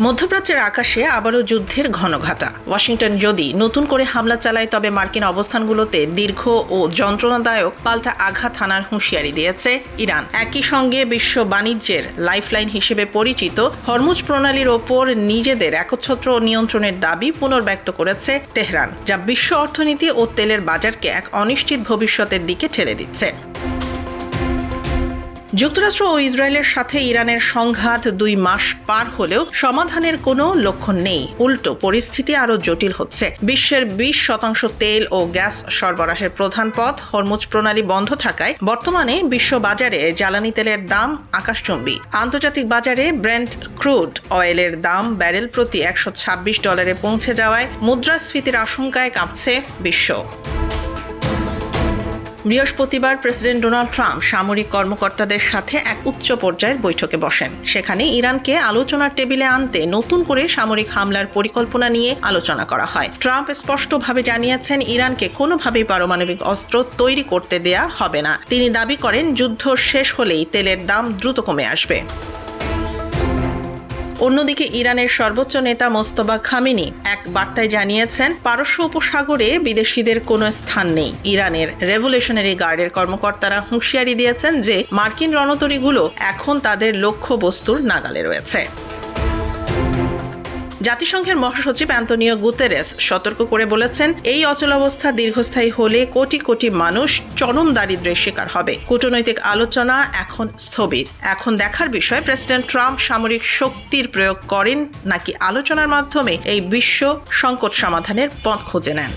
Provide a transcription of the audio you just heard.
মধ্যপ্রাচ্যের আকাশে আবারও যুদ্ধের ঘনঘটা। ওয়াশিংটন যদি নতুন করে হামলা চালায় তবে মার্কিন অবস্থানগুলোতে দীর্ঘ ও যন্ত্রণাদায়ক পাল্টা আঘাত হানার হুঁশিয়ারি দিয়েছে ইরান। একই সঙ্গে বিশ্ব বাণিজ্যের লাইফলাইন হিসেবে পরিচিত হরমুজ প্রণালীর ওপর নিজেদের একচ্ছত্র নিয়ন্ত্রণের দাবি পুনর্ব্যক্ত করেছে তেহরান, যা বিশ্ব অর্থনীতি ও তেলের বাজারকে এক অনিশ্চিত ভবিষ্যতের দিকে ঠেলে দিচ্ছে। যুক্তরাষ্ট্র ও ইসরায়েলের সাথে ইরানের সংঘাত 2 মাস পার হলেও সমাধানের কোনো লক্ষণ নেই। উল্টো পরিস্থিতি আরও জটিল হচ্ছে। বিশ্বের 20% তেল ও গ্যাস সরবরাহের প্রধান পথ হরমুজ প্রণালী বন্ধ থাকায় বর্তমানে বিশ্ব বাজারে জ্বালানি তেলের দাম আকাশচুম্বী। আন্তর্জাতিক বাজারে ব্রেন্ট ক্রুড অয়েলের দাম ব্যারেল প্রতি $126 পৌঁছে যাওয়ায় মুদ্রাস্ফীতির আশঙ্কায় কাঁপছে বিশ্ব। বৃহস্পতিবার প্রেসিডেন্ট ডোনাল্ড ট্রাম্প সামরিক কর্মকর্তাদের সাথে এক উচ্চ পর্যায়ের বৈঠকে বসেন। সেখানে ইরানকে আলোচনার টেবিলে আনতে নতুন করে সামরিক হামলার পরিকল্পনা নিয়ে আলোচনা করা হয়। ট্রাম্প স্পষ্টভাবে জানিয়েছেন ইরানকে কোনোভাবেই পারমাণবিক অস্ত্র তৈরি করতে দেয়া হবে না। তিনি দাবি করেন যুদ্ধ শেষ হলেই তেলের দাম দ্রুত কমে আসবে। অন্যদিকে ইরানের সর্বোচ্চ নেতা মোস্তফা খামেনি এক বার্তায় জানিয়েছেন পারস্য উপসাগরে বিদেশিদের কোনো স্থান নেই। ইরানের রেভলিউশনারি গার্ডের কর্মকর্তারা হুঁশিয়ারি দিয়েছেন যে মার্কিন রণতরীগুলো এখন তাদের লক্ষ্যবস্তুর নাগালে রয়েছে। জাতিসংঘের মহাসচিব অ্যান্তোনিও গুতেরেস সতর্ক করে বলেছেন এই অচলাবস্থা দীর্ঘস্থায়ী হলে কোটি কোটি মানুষ চরম দারিদ্র্যের শিকার হবে। কূটনৈতিক আলোচনা এখন স্থবির। এখন দেখার বিষয় প্রেসিডেন্ট ট্রাম্প সামরিক শক্তির প্রয়োগ করেন নাকি আলোচনার মাধ্যমে এই বিশ্ব সংকট সমাধানের পথ খুঁজে নেন।